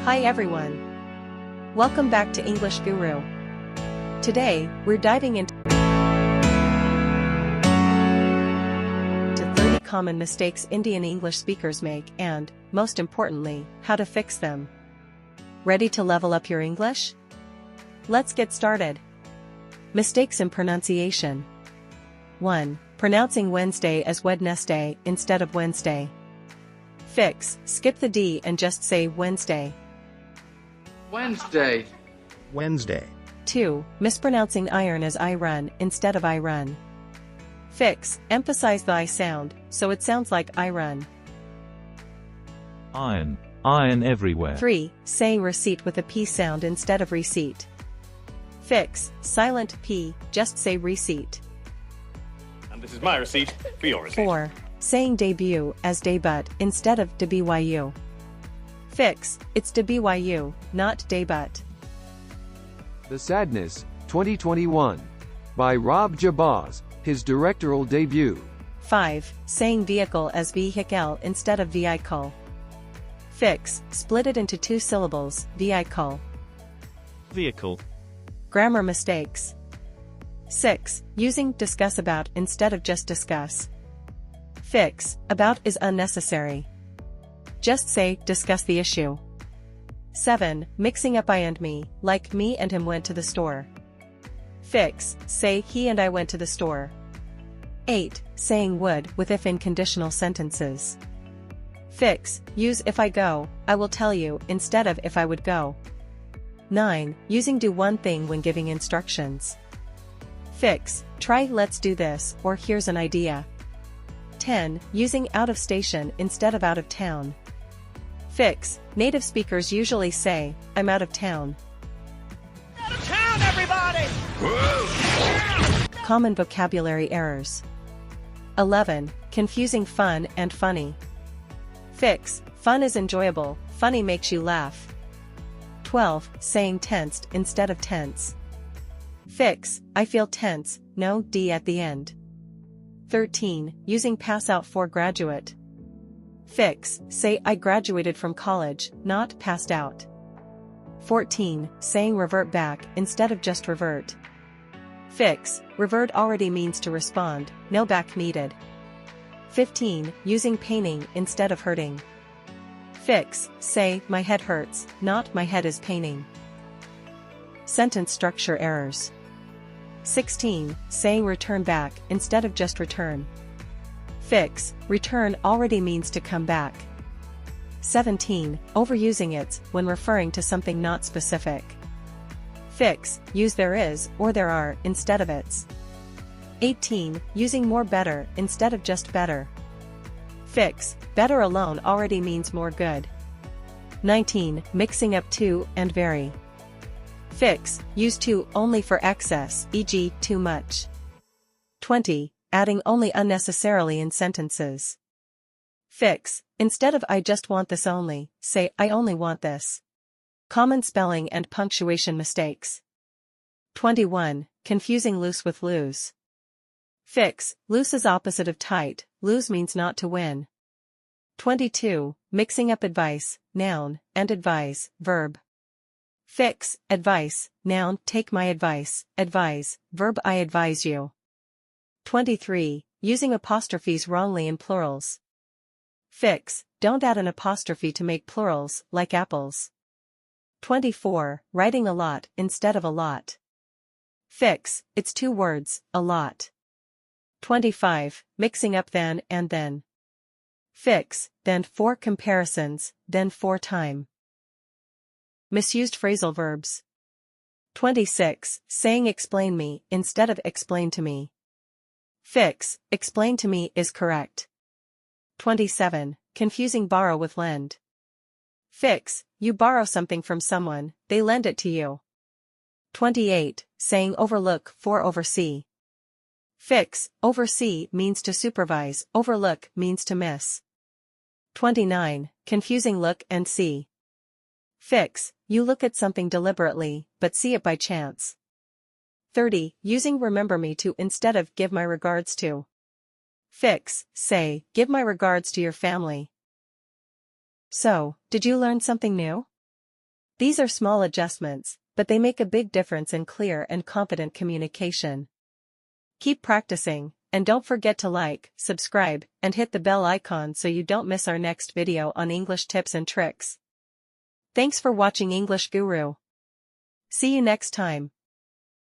Hi everyone. Welcome back to English Guru. Today, we're diving into 30 common mistakes Indian English speakers make and, most importantly, how to fix them. Ready to level up your English? Let's get started. Mistakes in pronunciation. 1. Pronouncing Wednesday as Wed-nes-day instead of Wednesday. Fix, skip the D and just say Wednesday. Wens-day. Wens-day. 2. Mispronouncing iron as I run instead of I run. Fix, emphasize the I sound, so it sounds like I run. Iron. Iron everywhere. 3. Saying receipt with a P sound instead of receipt. Fix, silent P, just say receipt. And this is my receipt for your receipt. 4. Saying debut as debut instead of De-byu. Fix, it's De-byu, not debut. The Sadness, 2021. By Rob Jabaz, his directorial debut. 5. Saying Ve-hick-el as Ve-hick-el instead of Vee-i-kul. Fix, split it into 2 syllables, Vee-i-kul. Ve-hick-el. Grammar mistakes. 6. Using discuss about instead of just discuss. Fix, about is unnecessary. Just say, discuss the issue. 7. Mixing up I and me, like me and him went to the store. Fix, say he and I went to the store. 8. Saying would with if in conditional sentences. Fix, use if I go, I will tell you, instead of if I would go. 9. Using do one thing when giving instructions. Fix, try let's do this, or here's an idea. 10. Using out of station instead of out of town. Fix, native speakers usually say, I'm out of town. Out of town, everybody! Common vocabulary errors. 11. Confusing fun and funny. Fix, fun is enjoyable, funny makes you laugh. 12. Saying tensed instead of tense. Fix, I feel tense, no D at the end. 13. Using pass out for graduate. Fix, say I graduated from college, not passed out. 14. Saying revert back instead of just revert. Fix, revert already means to respond, no back needed. 15. Using paining instead of hurting. Fix, say my head hurts, not my head is paining. Sentence structure errors. 16. Saying return back instead of just return. Fix, return already means to come back. 17. Overusing it when referring to something not specific. Fix, use there is or there are instead of its. 18. Using more better instead of just better. Fix, better alone already means more good. 19. Mixing up too and very. Fix, use too only for excess, e.g., too much. 20. Adding only unnecessarily in sentences. Fix, instead of I just want this only, say I only want this. Common spelling and punctuation mistakes. 21. Confusing loose with lose. Fix, loose is opposite of tight, lose means not to win. 22. Mixing up advice, noun, and advise, verb. Fix, advice, noun, take my advice, advise, verb I advise you. 23. Using apostrophes wrongly in plurals. Fix, don't add an apostrophe to make plurals, like apples. 24. Writing a lot instead of a lot. Fix, it's 2 words, a lot. 25. Mixing up then and then. Fix, then for comparisons, then for time. Misused phrasal verbs. 26. Saying explain me instead of explain to me. Fix, explain to me is correct. 27. Confusing borrow with lend. Fix, you borrow something from someone, they lend it to you. 28. Saying overlook for oversee. Fix, oversee means to supervise, overlook means to miss. 29. Confusing look and see. Fix, you look at something deliberately, but see it by chance. 30. Using remember me to instead of give my regards to. Fix, say, give my regards to your family. So, did you learn something new? These are small adjustments, but they make a big difference in clear and confident communication. Keep practicing, and don't forget to like, subscribe, and hit the bell icon so you don't miss our next video on English tips and tricks. Thanks for watching English Guru. See you next time.